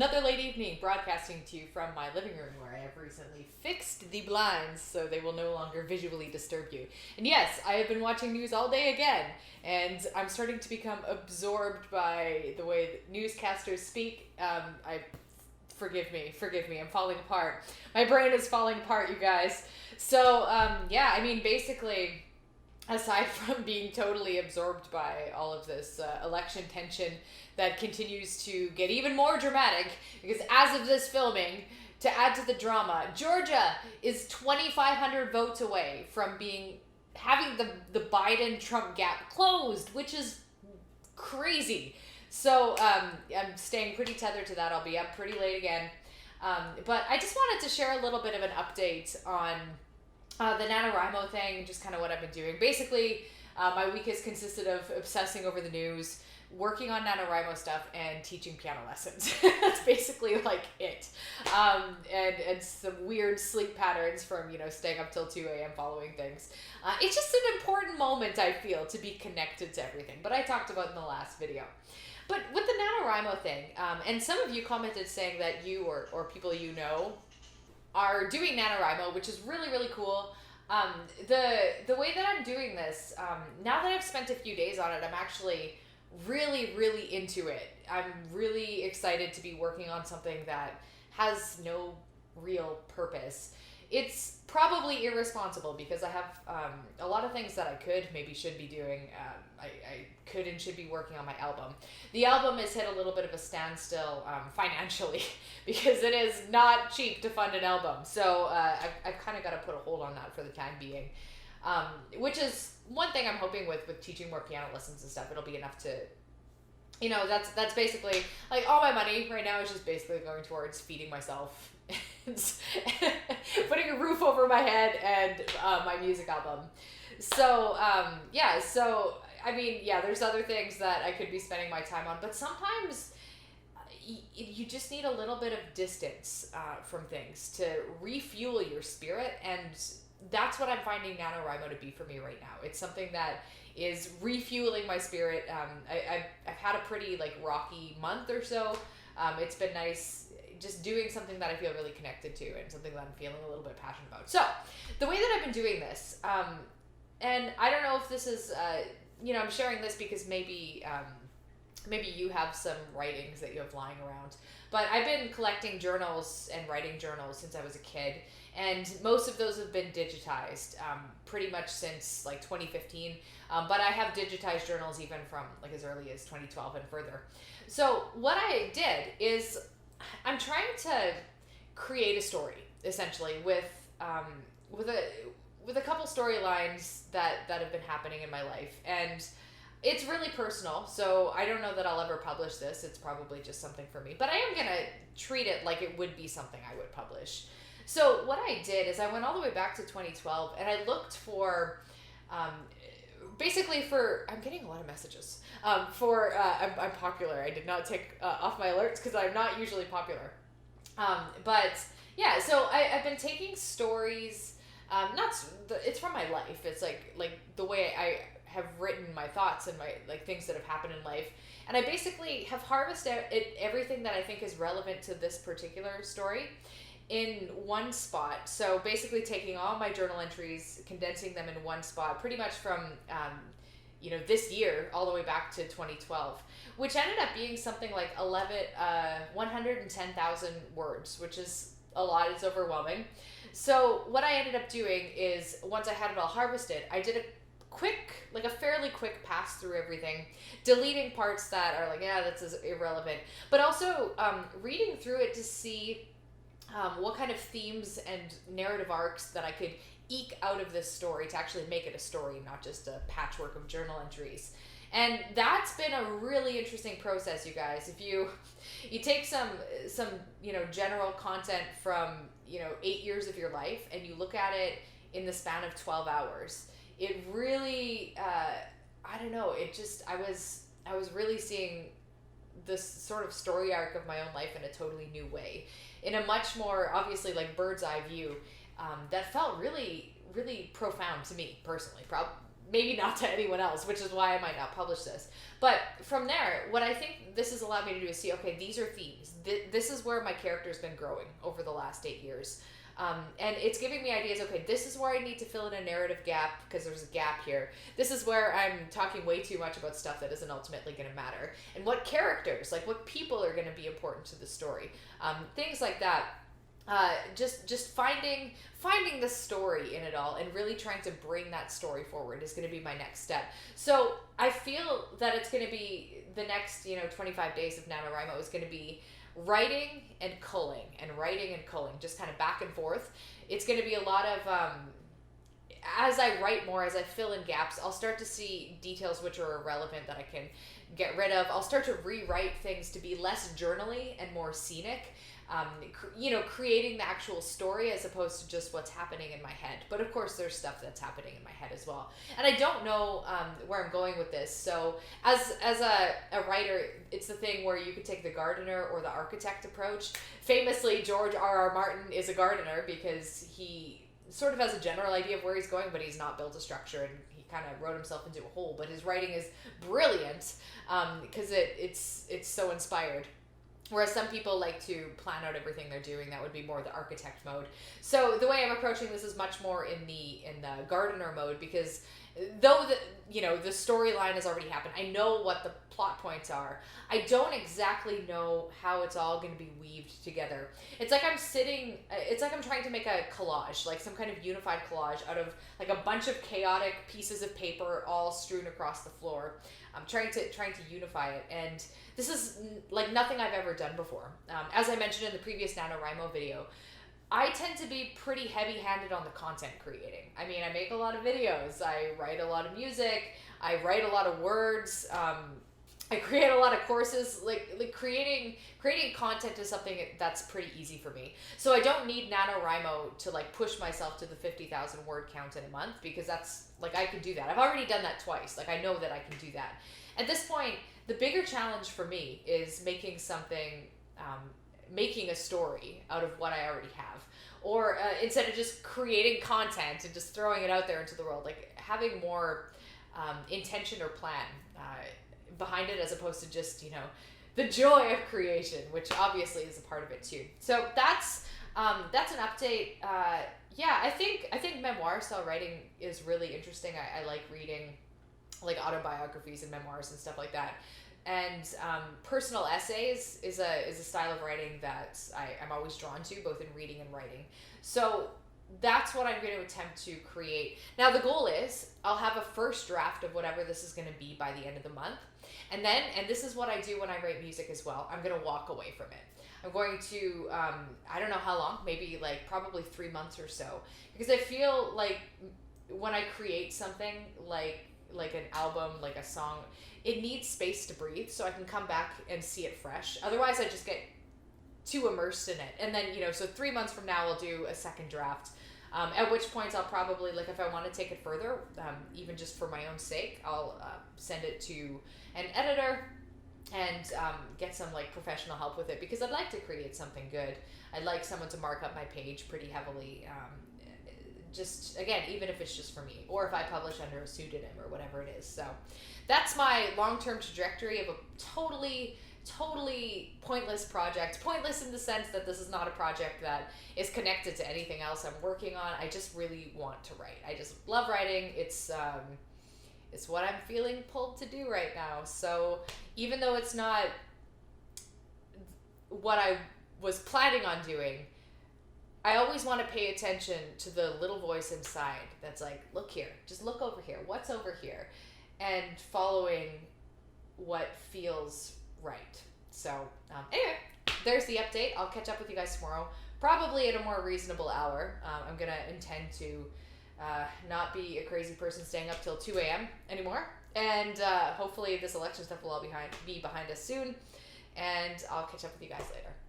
another late evening broadcasting to you from my living room where I have recently fixed the blinds so they will no longer visually disturb you. And yes, I have been watching news all day again, and I'm starting to become absorbed by the way that newscasters speak. Forgive me, I'm falling apart. My brain is falling apart, you guys. So, basically, aside from being totally absorbed by all of this election tension that continues to get even more dramatic, because as of this filming, to add to the drama, Georgia is 2,500 votes away from having the Biden-Trump gap closed, which is crazy. So I'm staying pretty tethered to that. I'll be up pretty late again. But I just wanted to share a little bit of an update on the NaNoWriMo thing, just kind of what I've been doing. Basically, my week has consisted of obsessing over the news, working on NaNoWriMo stuff, and teaching piano lessons. That's basically like it. And some weird sleep patterns from, staying up till 2 a.m. following things. It's just an important moment, I feel, to be connected to everything. But I talked about in the last video. But with the NaNoWriMo thing, and some of you commented saying that you or people you know are doing NaNoWriMo, which is really, really cool. The way that I'm doing this, now that I've spent a few days on it, I'm actually really, really into it. I'm really excited to be working on something that has no real purpose. It's probably irresponsible because I have a lot of things that I should be doing. I could and should be working on my album. The album has hit a little bit of a standstill financially because it is not cheap to fund an album. So I've kind of got to put a hold on that for the time being, which is one thing I'm hoping with teaching more piano lessons and stuff. It'll be enough to, that's basically, like, all my money right now is just basically going towards feeding myself, putting a roof over my head, and my music album. So, there's other things that I could be spending my time on, but sometimes you just need a little bit of distance from things to refuel your spirit, and that's what I'm finding NaNoWriMo to be for me right now. It's something that is refueling my spirit. I've had a pretty rocky month or so. It's been nice just doing something that I feel really connected to and something that I'm feeling a little bit passionate about. So the way that I've been doing this, and I don't know if this is, I'm sharing this because maybe you have some writings that you have lying around, but I've been collecting journals and writing journals since I was a kid, and most of those have been digitized pretty much since 2015, but I have digitized journals even from as early as 2012 and further. So what I did is I'm trying to create a story, essentially, with a couple storylines that have been happening in my life, and it's really personal, so I don't know that I'll ever publish this. It's probably just something for me, but I am gonna treat it like it would be something I would publish. So what I did is I went all the way back to 2012, and I looked for I'm getting a lot of messages I'm popular. I did not take off my alerts because I'm not usually popular. So I've been taking stories, it's from my life. It's like the way I have written my thoughts and my things that have happened in life. And I basically have harvested everything that I think is relevant to this particular story in one spot. So basically taking all my journal entries, condensing them in one spot, pretty much from this year all the way back to 2012, which ended up being something like 110,000 words, which is a lot. It's overwhelming. So what I ended up doing is, once I had it all harvested, I did a fairly quick pass through everything, deleting parts that are that's irrelevant, but also reading through it to see what kind of themes and narrative arcs that I could eke out of this story to actually make it a story, not just a patchwork of journal entries. And that's been a really interesting process, you guys. If you take some general content from 8 years of your life and you look at it in the span of 12 hours, it really I was really seeing this sort of story arc of my own life in a totally new way, in a much more obviously bird's eye view, that felt really, really profound to me personally. maybe not to anyone else, which is why I might not publish this. But from there, what I think this has allowed me to do is see, okay, these are themes. This is where my character's been growing over the last 8 years. And it's giving me ideas, okay, this is where I need to fill in a narrative gap because there's a gap here. This is where I'm talking way too much about stuff that isn't ultimately going to matter. And what characters, like what people are going to be important to the story. Things like that. Just finding the story in it all and really trying to bring that story forward is going to be my next step. So I feel that it's going to be the next 25 days of NaNoWriMo is going to be writing and culling, just kind of back and forth. It's going to be a lot of as I write more, as I fill in gaps, I'll start to see details which are irrelevant that I can get rid of. I'll start to rewrite things to be less journally and more scenic. Creating the actual story as opposed to just what's happening in my head. But of course, there's stuff that's happening in my head as well. And I don't know where I'm going with this. So as a writer, it's the thing where you could take the gardener or the architect approach. Famously, George R.R. Martin is a gardener because he sort of has a general idea of where he's going, but he's not built a structure, and he kind of wrote himself into a hole. But his writing is brilliant because it's so inspired. Whereas some people like to plan out everything they're doing. That would be more the architect mode. So the way I'm approaching this is much more in the gardener mode, because though the storyline has already happened, I know what the plot points are. I don't exactly know how it's all going to be weaved together. It's like I'm trying to make a collage, like some kind of unified collage out of like a bunch of chaotic pieces of paper all strewn across the floor. I'm trying to unify it, and this is like nothing I've ever done before. As I mentioned in the previous NaNoWriMo video, I tend to be pretty heavy-handed on the content creating. I mean, I make a lot of videos, I write a lot of music, I write a lot of words, I create a lot of courses. Like creating content is something that's pretty easy for me. So I don't need NaNoWriMo to like push myself to the 50,000 word count in a month, because that's like, I can do that. I've already done that twice. Like, I know that I can do that. At this point, the bigger challenge for me is making something, making a story out of what I already have. Or instead of just creating content and just throwing it out there into the world, like having more intention or plan behind it, as opposed to just, the joy of creation, which obviously is a part of it too. So that's an update. I think memoir style writing is really interesting. I like reading like autobiographies and memoirs and stuff like that. And personal essays is a style of writing that I'm always drawn to, both in reading and writing. So that's what I'm going to attempt to create. Now, the goal is I'll have a first draft of whatever this is going to be by the end of the month. And then, and this is what I do when I write music as well, I'm going to walk away from it. I'm going to, I don't know how long, maybe like probably 3 months or so. Because I feel like when I create something like an album, like a song, it needs space to breathe so I can come back and see it fresh. Otherwise, I just get too immersed in it. And then, so 3 months from now, I'll do a second draft. At which point I'll probably, like, if I want to take it further, even just for my own sake, I'll send it to an editor and get some, like, professional help with it, because I'd like to create something good. I'd like someone to mark up my page pretty heavily, just, again, even if it's just for me, or if I publish under a pseudonym or whatever it is. So that's my long-term trajectory of a totally pointless project. Pointless in the sense that this is not a project that is connected to anything else I'm working on. I just really want to write. I just love writing. It's what I'm feeling pulled to do right now. So even though it's not what I was planning on doing, I always want to pay attention to the little voice inside that's like, look here, just look over here. What's over here? And following what feels right. So anyway, there's the update. I'll catch up with you guys tomorrow, probably at a more reasonable hour. I'm going to intend to not be a crazy person staying up till 2 a.m. anymore. And hopefully this election stuff will all be behind us soon. And I'll catch up with you guys later.